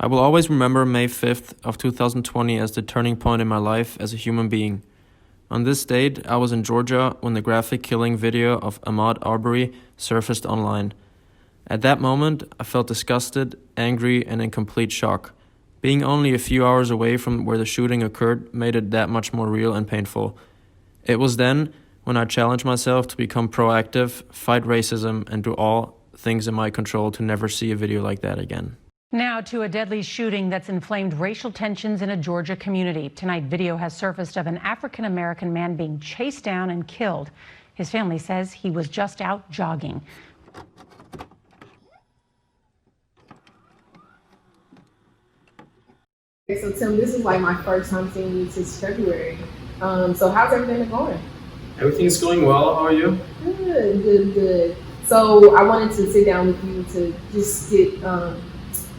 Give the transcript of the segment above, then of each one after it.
I will always remember May 5th of 2020 as the turning point in my life as a human being. On this date, I was in Georgia when the graphic killing video of Ahmaud Arbery surfaced online. At that moment, I felt disgusted, angry, and in complete shock. Being only a few hours away from where the shooting occurred made it that much more real and painful. It was then when I challenged myself to become proactive, fight racism, and do all things in my control to never see a video like that again. Now to a deadly shooting that's inflamed racial tensions in a Georgia community. Tonight, video has surfaced of an African-American man being chased down and killed. His family says he was just out jogging. So Tim, this is like my first time seeing you since February. So how's everything been going? Everything's going well. How are you? Good. So I wanted to sit down with you to just get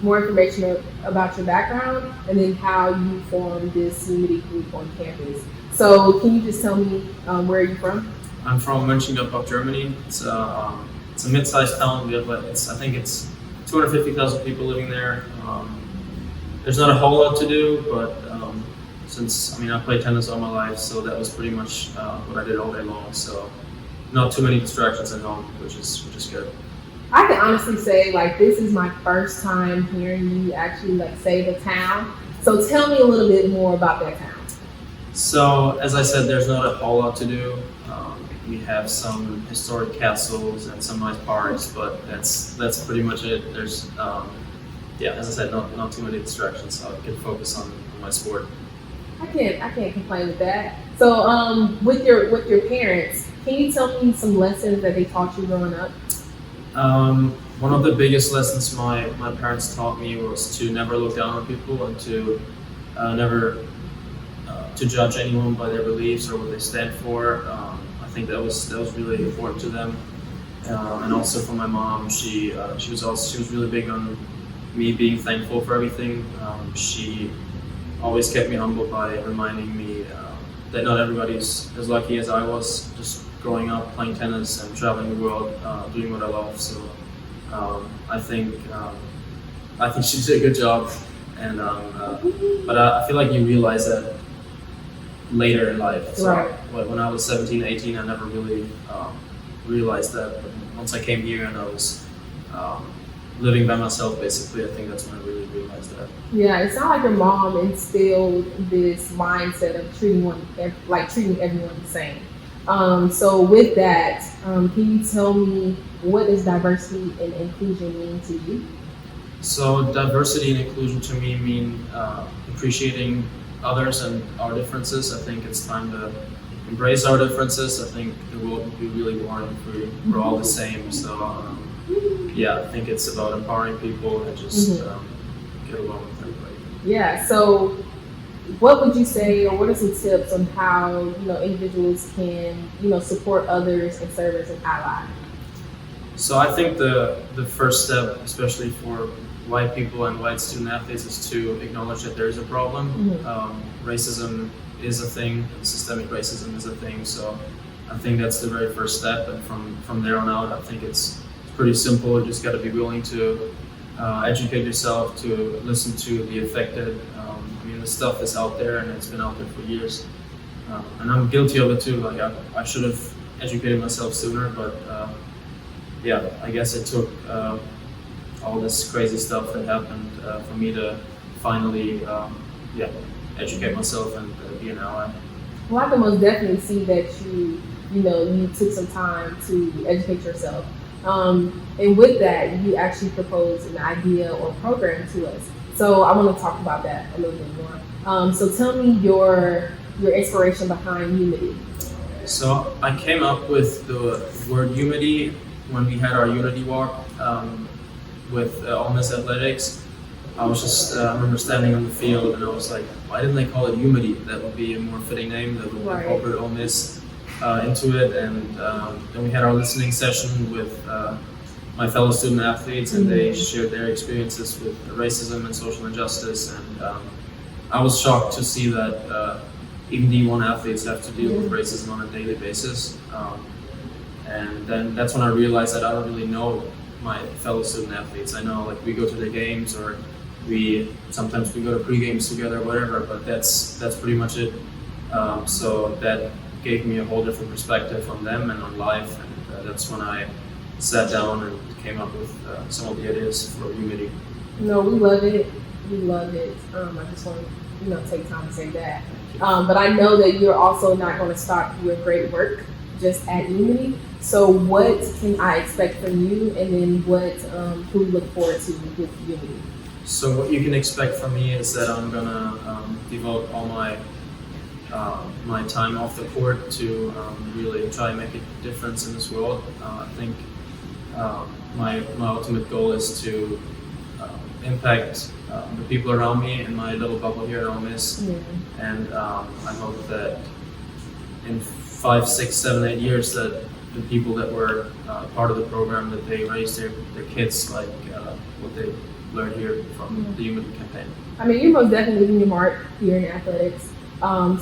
more information about your background and then how you formed this UMity group on campus. So can you just tell me where are you from? I'm from Mönchengladbach, Germany. It's a mid-sized town. We have I think it's 250,000 people living there. There's not a whole lot to do, but since I played tennis all my life, so that was pretty much what I did all day long. So not too many distractions at home, which is good. I can honestly say this is my first time hearing you actually say the town. So tell me a little bit more about that town. So as I said, there's not a whole lot to do. We have some historic castles and some nice parks, but that's pretty much it. There's as I said, not too many distractions, so I can focus on my sport. I can't complain with that. So with your parents, can you tell me some lessons that they taught you growing up? One of the biggest lessons my parents taught me was to never look down on people and to never to judge anyone by their beliefs or what they stand for. I think that was really important to them, and also for my mom. She was really big on me being thankful for everything. She always kept me humble by reminding me that not everybody's as lucky as I was, just growing up playing tennis and traveling the world, doing what I love. So I think she did a good job, and but I feel like you realize that later in life. So right. When I was 17, 18, I never really realized that. But once I came here and I was living by myself, basically, I think that's when I really realized that. Yeah, it sounds like your mom instilled this mindset of treating everyone the same. So with that, can you tell me what does diversity and inclusion mean to you? So diversity and inclusion to me mean appreciating others and our differences. I think it's time to embrace our differences. I think the world would be really boring if we're all the same. So I think it's about empowering people and just get along with everybody. Yeah. So what would you say, or what are some tips on how individuals can support others and serve as an ally? So I think the first step, especially for white people and white student athletes, is to acknowledge that there is a problem. Racism is a thing, and systemic racism is a thing. So I think that's the very first step, and from there on out, I think it's pretty simple. You just got to be willing to educate yourself, to listen to the affected. The stuff is out there, and it's been out there for years, and I'm guilty of it too. I should have educated myself sooner, but I guess it took all this crazy stuff that happened for me to finally educate myself and be an ally. Well, I can most definitely see that you took some time to educate yourself. And with that, you actually proposed an idea or program to us. So I want to talk about that a little bit more. So tell me your inspiration behind UMity. So I came up with the word UMity when we had our Unity walk with Ole Miss Athletics. I was just, I remember standing on the field and I was like, why didn't they call it UMity? That would be a more fitting name that would incorporate Ole Miss into it. And then we had our listening session with my fellow student athletes, and they shared their experiences with racism and social injustice. And I was shocked to see that even D1 athletes have to deal with racism on a daily basis. And then that's when I realized that I don't really know my fellow student athletes. I know we go to the games or sometimes we go to pre-games together, whatever. But that's pretty much it. So that gave me a whole different perspective on them and on life, and that's when I sat down and came up with some of the ideas for UMity. No, we love it. We love it. I just want to, take time to say that. But I know that you're also not going to stop your great work just at UMity. So what can I expect from you, and then what can we look forward to with UMity? So what you can expect from me is that I'm gonna devote all my time off the court to really try and make a difference in this world. I think my ultimate goal is to impact the people around me in my little bubble here at Ole Miss. Yeah. And I hope that in 5, 6, 7, 8 years that the people that were part of the program, that they raise their kids like what they learned here from the UMity campaign. I mean, you're most definitely leaving your mark here in athletics.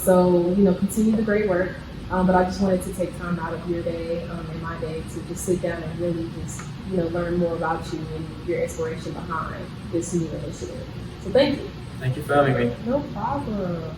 So, continue the great work. But I just wanted to take time out of your day and my day to just sit down and really just, learn more about you and your inspiration behind this new initiative. So thank you. Thank you for having me. No problem.